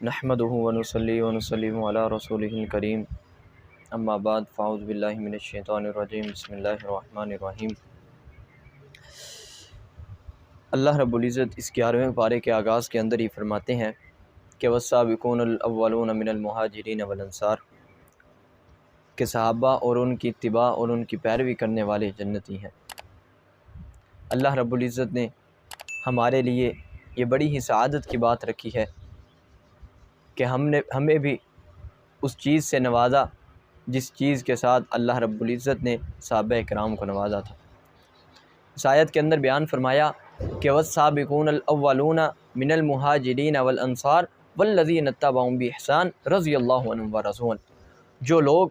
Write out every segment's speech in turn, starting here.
نحمدہ ونصلی ونسلم علی رسولہ الکریم اما بعد فاعوذ باللہ من الشیطان الرجیم بسم اللہ الرحمن الرحیم۔ اللہ رب العزت اس 11ویں پارے کے آغاز کے اندر ہی فرماتے ہیں کہ والسابقون الاولون من المہاجرین والانصار، کہ صحابہ اور ان کی اتباع اور ان کی پیروی کرنے والے جنتی ہیں۔ اللہ رب العزت نے ہمارے لیے یہ بڑی ہی سعادت کی بات رکھی ہے کہ ہمیں بھی اس چیز سے نوازا جس چیز کے ساتھ اللہ رب العزت نے صحابہ کرام کو نوازا تھا۔ اس آیت کے اندر بیان فرمایا کہ والسابقون الاولون من المہاجرین والانصار والذین اتبعوہم بإحسان رضی اللہ عنہم ورضوا، جو لوگ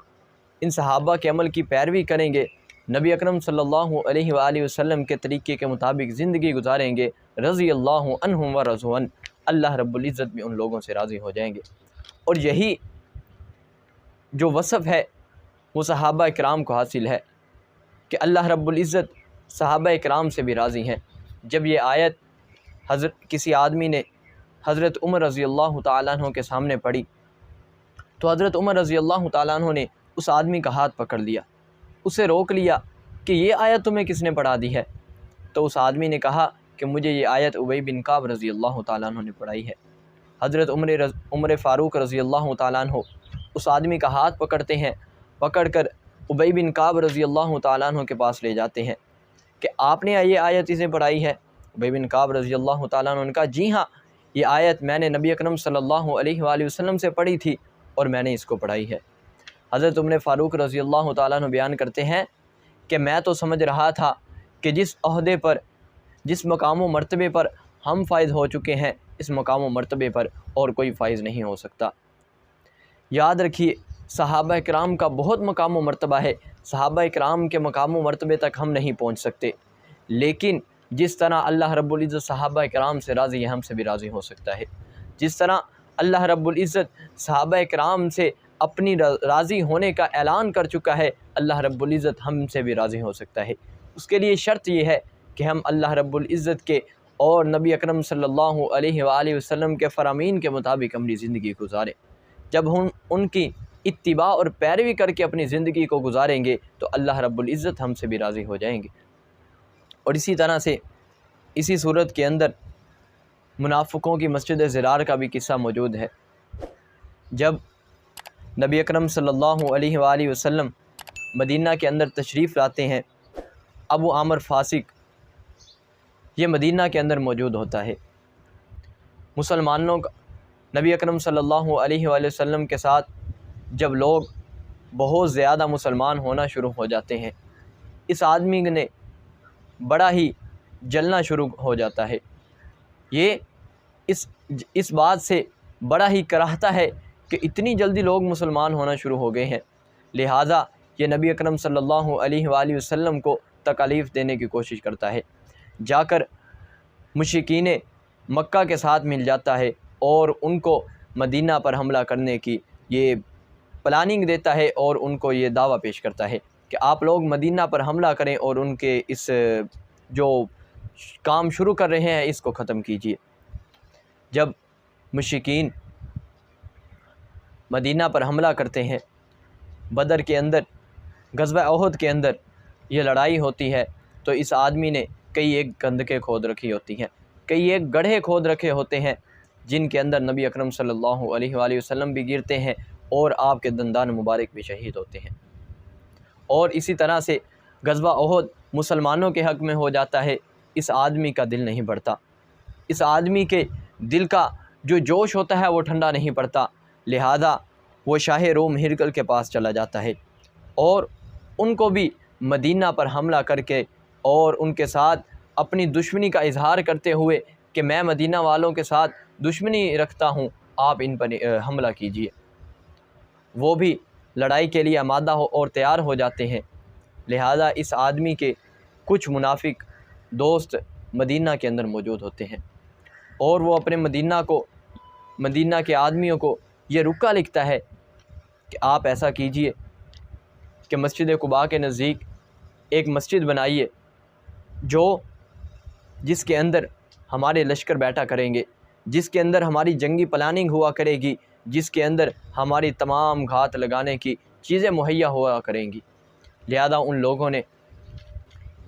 ان صحابہ کے عمل کی پیروی کریں گے، نبی اکرم صلی اللہ علیہ وآلہ وسلم کے طریقے کے مطابق زندگی گزاریں گے، رضی اللہ عنہم ورضوا، اللہ رب العزت بھی ان لوگوں سے راضی ہو جائیں گے۔ اور یہی جو وصف ہے وہ صحابہ کرام کو حاصل ہے کہ اللہ رب العزت صحابہ کرام سے بھی راضی ہیں۔ جب یہ آیت کسی آدمی نے حضرت عمر رضی اللہ تعالیٰ عنہ کے سامنے پڑھی تو حضرت عمر رضی اللہ تعالیٰ عنہ نے اس آدمی کا ہاتھ پکڑ لیا، اسے روک لیا کہ یہ آیت تمہیں کس نے پڑھا دی ہے؟ تو اس آدمی نے کہا کہ مجھے یہ آیت ابی بن کعب رضی اللہ تعالیٰ عنہ نے پڑھائی ہے۔ حضرت عمر فاروق رضی اللہ تعالیٰ عنہ اس آدمی کا ہاتھ پکڑتے ہیں، پکڑ کر ابی بن کعب رضی اللہ تعالیٰ عنہ کے پاس لے جاتے ہیں کہ آپ نے یہ آیت اسے پڑھائی ہے؟ ابی بن کعب رضی اللہ تعالیٰ عنہ نے کہا جی ہاں، یہ آیت میں نے نبی اکرم صلی اللہ علیہ وآلہ وسلم سے پڑھی تھی اور میں نے اس کو پڑھائی ہے۔ حضرت عمر فاروق رضی اللہ تعالیٰ عنہ بیان کرتے ہیں کہ میں تو سمجھ رہا تھا کہ جس عہدے پر، جس مقام و مرتبے پر ہم فائز ہو چکے ہیں، اس مقام و مرتبے پر اور کوئی فائز نہیں ہو سکتا۔ یاد رکھیے صحابہ کرام کا بہت مقام و مرتبہ ہے، صحابہ کرام کے مقام و مرتبے تک ہم نہیں پہنچ سکتے، لیکن جس طرح اللہ رب العزت صحابہ کرام سے راضی ہے ہم سے بھی راضی ہو سکتا ہے۔ جس طرح اللہ رب العزت صحابہ کرام سے اپنی راضی ہونے کا اعلان کر چکا ہے، اللہ رب العزت ہم سے بھی راضی ہو سکتا ہے۔ اس کے لیے شرط یہ ہے کہ ہم اللہ رب العزت کے اور نبی اکرم صلی اللہ علیہ وآلہ وسلم کے فرامین کے مطابق اپنی زندگی گزاریں۔ جب ہم ان کی اتباع اور پیروی کر کے اپنی زندگی کو گزاریں گے تو اللہ رب العزت ہم سے بھی راضی ہو جائیں گے۔ اور اسی طرح سے اسی صورت کے اندر منافقوں کی مسجد ضرار کا بھی قصہ موجود ہے۔ جب نبی اکرم صلی اللہ علیہ وآلہ وسلم مدینہ کے اندر تشریف لاتے ہیں، ابو عامر فاسق یہ مدینہ کے اندر موجود ہوتا ہے۔ مسلمانوں کا نبی اکرم صلی اللہ علیہ وآلہ وسلم کے ساتھ جب لوگ بہت زیادہ مسلمان ہونا شروع ہو جاتے ہیں، اس آدمی نے بڑا ہی جلنا شروع ہو جاتا ہے۔ یہ اس بات سے بڑا ہی کراہتا ہے کہ اتنی جلدی لوگ مسلمان ہونا شروع ہو گئے ہیں، لہٰذا یہ نبی اکرم صلی اللہ علیہ وآلہ وسلم کو تکالیف دینے کی کوشش کرتا ہے، جا کر مشرکین مکہ کے ساتھ مل جاتا ہے اور ان کو مدینہ پر حملہ کرنے کی یہ پلاننگ دیتا ہے اور ان کو یہ دعویٰ پیش کرتا ہے کہ آپ لوگ مدینہ پر حملہ کریں اور ان کے اس جو کام شروع کر رہے ہیں اس کو ختم کیجیے۔ جب مشرکین مدینہ پر حملہ کرتے ہیں، بدر کے اندر، غزوہ احد کے اندر یہ لڑائی ہوتی ہے، تو اس آدمی نے کئی ایک خندقیں کھود رکھی ہوتی ہیں، کئی ایک گڑھے کھود رکھے ہوتے ہیں جن کے اندر نبی اکرم صلی اللہ علیہ وآلہ وسلم بھی گرتے ہیں اور آپ کے دندان مبارک بھی شہید ہوتے ہیں۔ اور اسی طرح سے غزوہ احد مسلمانوں کے حق میں ہو جاتا ہے، اس آدمی کا دل نہیں بڑھتا، اس آدمی کے دل کا جو جوش ہوتا ہے وہ ٹھنڈا نہیں پڑتا، لہذا وہ شاہ روم ہرقل کے پاس چلا جاتا ہے اور ان کو بھی مدینہ پر حملہ کر کے اور ان کے ساتھ اپنی دشمنی کا اظہار کرتے ہوئے کہ میں مدینہ والوں کے ساتھ دشمنی رکھتا ہوں، آپ ان پر حملہ کیجیے۔ وہ بھی لڑائی کے لیے آمادہ ہو اور تیار ہو جاتے ہیں، لہذا اس آدمی کے کچھ منافق دوست مدینہ کے اندر موجود ہوتے ہیں اور وہ اپنے مدینہ کے آدمیوں کو یہ رکا لکھتا ہے کہ آپ ایسا کیجئے کہ مسجد قباء کے نزدیک ایک مسجد بنائیے جس کے اندر ہمارے لشکر بیٹھا کریں گے، جس کے اندر ہماری جنگی پلاننگ ہوا کرے گی، جس کے اندر ہماری تمام گھات لگانے کی چیزیں مہیا ہوا کریں گی۔ لہذا ان لوگوں نے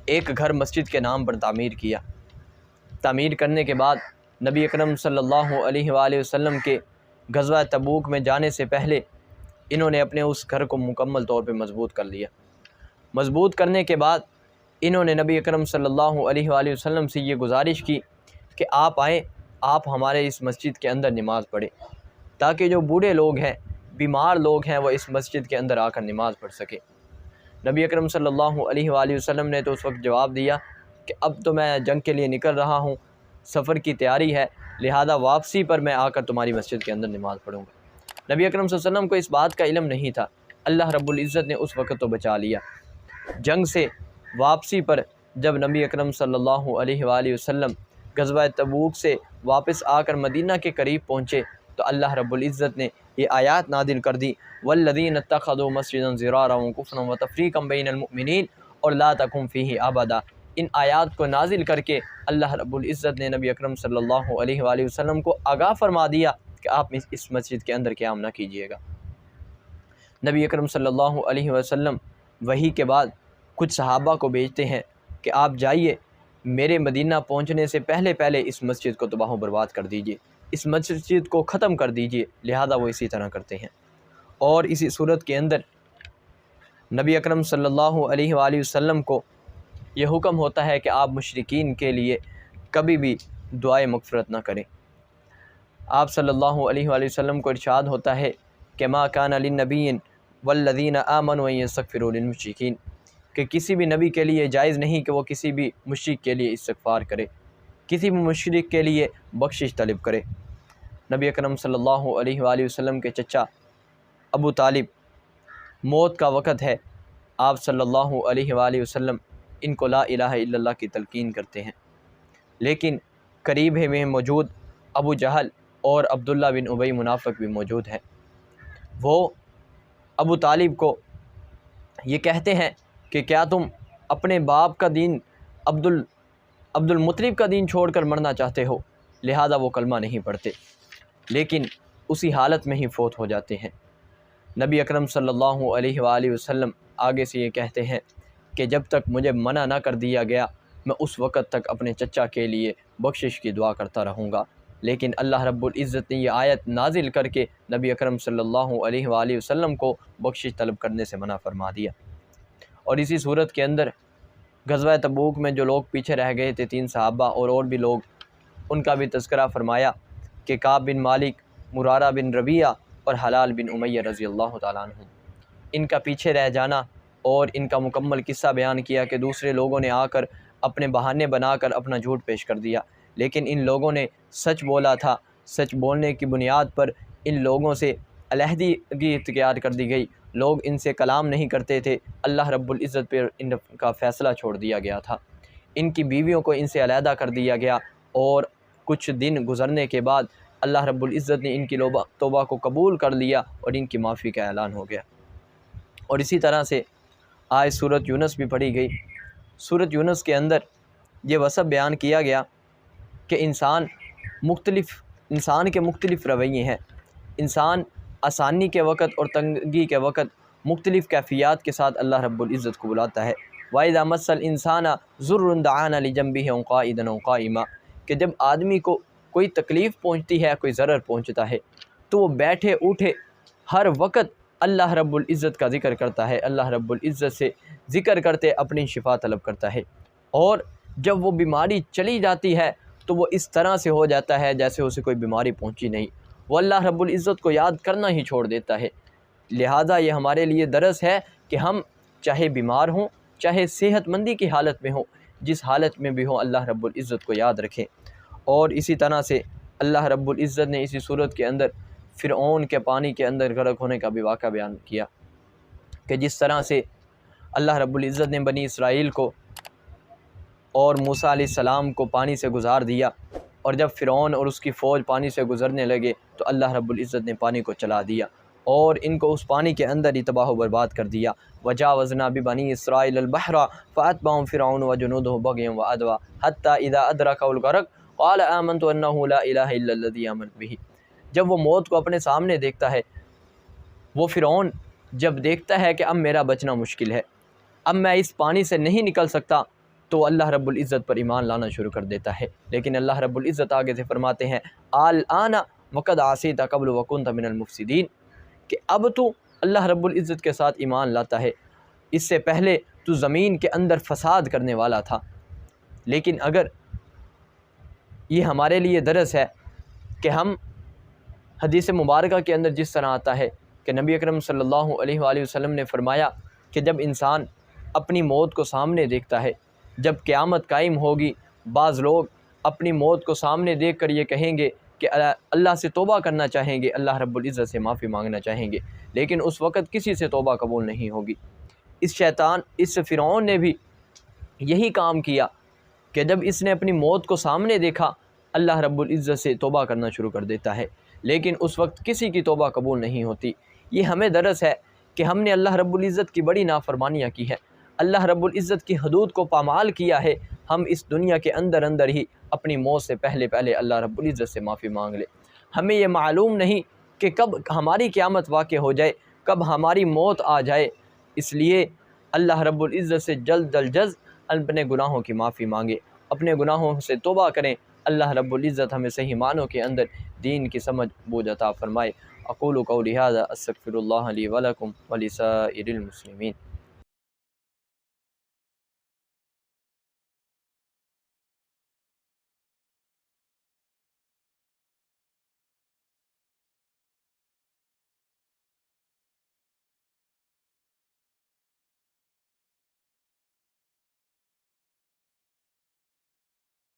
ایک گھر مسجد کے نام پر تعمیر کیا۔ تعمیر کرنے کے بعد نبی اکرم صلی اللہ علیہ وآلہ وسلم کے غزوہ تبوک میں جانے سے پہلے انہوں نے اپنے اس گھر کو مکمل طور پہ مضبوط کر لیا۔ مضبوط کرنے کے بعد انہوں نے نبی اکرم صلی اللہ علیہ وآلہ وسلم سے یہ گزارش کی کہ آپ آئیں، آپ ہمارے اس مسجد کے اندر نماز پڑھیں، تاکہ جو بوڑھے لوگ ہیں، بیمار لوگ ہیں، وہ اس مسجد کے اندر آ کر نماز پڑھ سکیں۔ نبی اکرم صلی اللہ علیہ وآلہ وسلم نے تو اس وقت جواب دیا کہ اب تو میں جنگ کے لیے نکل رہا ہوں، سفر کی تیاری ہے، لہذا واپسی پر میں آ کر تمہاری مسجد کے اندر نماز پڑھوں گا۔ نبی اکرم صلی اللہ علیہ وسلم کو اس بات کا علم نہیں تھا۔ اللہ رب العزت نے اس وقت تو بچا لیا۔ جنگ سے واپسی پر جب نبی اکرم صلی اللہ علیہ وآلہ وسلم غزوہ تبوک سے واپس آ کر مدینہ کے قریب پہنچے تو اللہ رب العزت نے یہ آیات نازل کر دی، والذین اتخذوا مسجدا ضرارا وکفرا وتفریقا بین المؤمنین اور لا تقم فیہ ابدا۔ ان آیات کو نازل کر کے اللہ رب العزت نے نبی اکرم صلی اللہ علیہ وآلہ وسلم کو آگاہ فرما دیا کہ آپ اس مسجد کے اندر قیام نہ کیجیے گا۔ نبی اکرم صلی اللہ علیہ وسلم وحی کے بعد کچھ صحابہ کو بھیجتے ہیں کہ آپ جائیے، میرے مدینہ پہنچنے سے پہلے پہلے اس مسجد کو تباہ و برباد کر دیجیے، اس مسجد کو ختم کر دیجیے۔ لہذا وہ اسی طرح کرتے ہیں، اور اسی صورت کے اندر نبی اکرم صلی اللہ علیہ وآلہ وسلم کو یہ حکم ہوتا ہے کہ آپ مشرکین کے لیے کبھی بھی دعائے مغفرت نہ کریں۔ آپ صلی اللہ علیہ وآلہ وسلم کو ارشاد ہوتا ہے کہ ما کان للنبی والذین آمنوا ان یستغفروا للمشرکین، کہ کسی بھی نبی کے لیے جائز نہیں کہ وہ کسی بھی مشرک کے لیے استغفار کرے، کسی بھی مشرک کے لیے بخشش طلب کرے۔ نبی اکرم صلی اللہ علیہ وآلہ وسلم کے چچا ابو طالب، موت کا وقت ہے، آپ صلی اللہ علیہ وآلہ وسلم ان کو لا الہ الا اللہ کی تلقین کرتے ہیں، لیکن قریب میں موجود ابو جہل اور عبداللہ بن ابی منافق بھی موجود ہیں۔ وہ ابو طالب کو یہ کہتے ہیں کہ کیا تم اپنے باپ کا دین عبد المطلب کا دین چھوڑ کر مرنا چاہتے ہو؟ لہذا وہ کلمہ نہیں پڑھتے، لیکن اسی حالت میں ہی فوت ہو جاتے ہیں۔ نبی اکرم صلی اللہ علیہ وآلہ وسلم آگے سے یہ کہتے ہیں کہ جب تک مجھے منع نہ کر دیا گیا میں اس وقت تک اپنے چچا کے لیے بخشش کی دعا کرتا رہوں گا، لیکن اللہ رب العزت نے یہ آیت نازل کر کے نبی اکرم صلی اللہ علیہ وآلہ وسلم کو بخشش طلب کرنے سے منع فرما دیا۔ اور اسی صورت کے اندر غزوہ تبوک میں جو لوگ پیچھے رہ گئے تھے، 3 صحابہ اور بھی لوگ، ان کا بھی تذکرہ فرمایا کہ کعب بن مالک، مرارہ بن ربیعہ اور حلال بن امیہ رضی اللہ تعالیٰ عنہ، ان کا پیچھے رہ جانا اور ان کا مکمل قصہ بیان کیا کہ دوسرے لوگوں نے آ کر اپنے بہانے بنا کر اپنا جھوٹ پیش کر دیا، لیکن ان لوگوں نے سچ بولا تھا۔ سچ بولنے کی بنیاد پر ان لوگوں سے علیحدگی اختیار کر دی گئی، لوگ ان سے کلام نہیں کرتے تھے، اللہ رب العزت پر ان کا فیصلہ چھوڑ دیا گیا تھا۔ ان کی بیویوں کو ان سے علیحدہ کر دیا گیا، اور کچھ دن گزرنے کے بعد اللہ رب العزت نے ان کی توبہ کو قبول کر لیا اور ان کی معافی کا اعلان ہو گیا۔ اور اسی طرح سے آج سورۃ یونس بھی پڑھی گئی۔ سورۃ یونس کے اندر یہ وصف بیان کیا گیا کہ انسان کے مختلف رویے ہیں۔ انسان آسانی کے وقت اور تنگی کے وقت مختلف کیفیات کے ساتھ اللہ رب العزت کو بلاتا ہے۔ وَإِذَا مَسَّ الْإِنسَانَ ضُرٌّ دَعَانَا لِجَنبِهِ قَاعِدًا أَوْ قَائِمًا، کہ جب آدمی کو کوئی تکلیف پہنچتی ہے، کوئی ضرر پہنچتا ہے، تو وہ بیٹھے اٹھے ہر وقت اللہ رب العزت کا ذکر کرتا ہے، اللہ رب العزت سے ذکر کرتے اپنی شفا طلب کرتا ہے۔ اور جب وہ بیماری چلی جاتی ہے تو وہ اس طرح سے ہو جاتا ہے جیسے اسے کوئی بیماری پہنچی نہیں، وہ اللہ رب العزت کو یاد کرنا ہی چھوڑ دیتا ہے۔ لہٰذا یہ ہمارے لیے درس ہے کہ ہم چاہے بیمار ہوں، چاہے صحت مندی کی حالت میں ہوں، جس حالت میں بھی ہوں اللہ رب العزت کو یاد رکھیں۔ اور اسی طرح سے اللہ رب العزت نے اسی صورت کے اندر فرعون کے پانی کے اندر غرق ہونے کا بھی واقعہ بیان کیا کہ جس طرح سے اللہ رب العزت نے بنی اسرائیل کو اور موسیٰ علیہ السلام کو پانی سے گزار دیا، اور جب فرعون اور اس کی فوج پانی سے گزرنے لگے تو اللہ رب العزت نے پانی کو چلا دیا اور ان کو اس پانی کے اندر ہی تباہ و برباد کر دیا۔ وَجَاوَزْنَا بِبَنِي إِسْرَائِيلَ الْبَحْرَ فَأَتْبَعَهُمْ فِرْعَوْنُ وَجُنُودُهُ بَغْيًا وَعَدْوًا حَتَّى إِذَا أَدْرَكَهُ الْغَرَقُ قال آمنت انہ لا الہ الا الذی آمنت بہ، جب وہ موت کو اپنے سامنے دیکھتا ہے، وہ فرعون جب دیکھتا ہے کہ اب میرا بچنا مشکل ہے، اب میں اس پانی سے نہیں نکل سکتا، تو اللہ رب العزت پر ایمان لانا شروع کر دیتا ہے۔ لیکن اللہ رب العزت آگے سے فرماتے ہیں الآن وقد عصیت قبل وکنت من المفسدین، کہ اب تو اللہ رب العزت کے ساتھ ایمان لاتا ہے، اس سے پہلے تو زمین کے اندر فساد کرنے والا تھا۔ لیکن اگر یہ ہمارے لیے درس ہے کہ ہم حدیث مبارکہ کے اندر جس طرح آتا ہے کہ نبی اکرم صلی اللہ علیہ وآلہ وسلم نے فرمایا کہ جب انسان اپنی موت کو سامنے دیکھتا ہے، جب قیامت قائم ہوگی، بعض لوگ اپنی موت کو سامنے دیکھ کر یہ کہیں گے کہ اللہ سے توبہ کرنا چاہیں گے، اللہ رب العزت سے معافی مانگنا چاہیں گے، لیکن اس وقت کسی سے توبہ قبول نہیں ہوگی۔ اس فرعون نے بھی یہی کام کیا کہ جب اس نے اپنی موت کو سامنے دیکھا، اللہ رب العزت سے توبہ کرنا شروع کر دیتا ہے، لیکن اس وقت کسی کی توبہ قبول نہیں ہوتی۔ یہ ہمیں درس ہے کہ ہم نے اللہ رب العزت کی بڑی نافرمانیاں کی ہیں، اللہ رب العزت کی حدود کو پامال کیا ہے، ہم اس دنیا کے اندر ہی اپنی موت سے پہلے اللہ رب العزت سے معافی مانگ لے۔ ہمیں یہ معلوم نہیں کہ کب ہماری قیامت واقع ہو جائے، کب ہماری موت آ جائے، اس لیے اللہ رب العزت سے جلد از جلد اپنے گناہوں کی معافی مانگے، اپنے گناہوں سے توبہ کریں۔ اللہ رب العزت ہمیں صحیح معنوں کے اندر دین کی سمجھ بوجھ عطا فرمائے۔ اقول قولی ھذا استغفر اللہ لی ولکم ولسائر المسلمین۔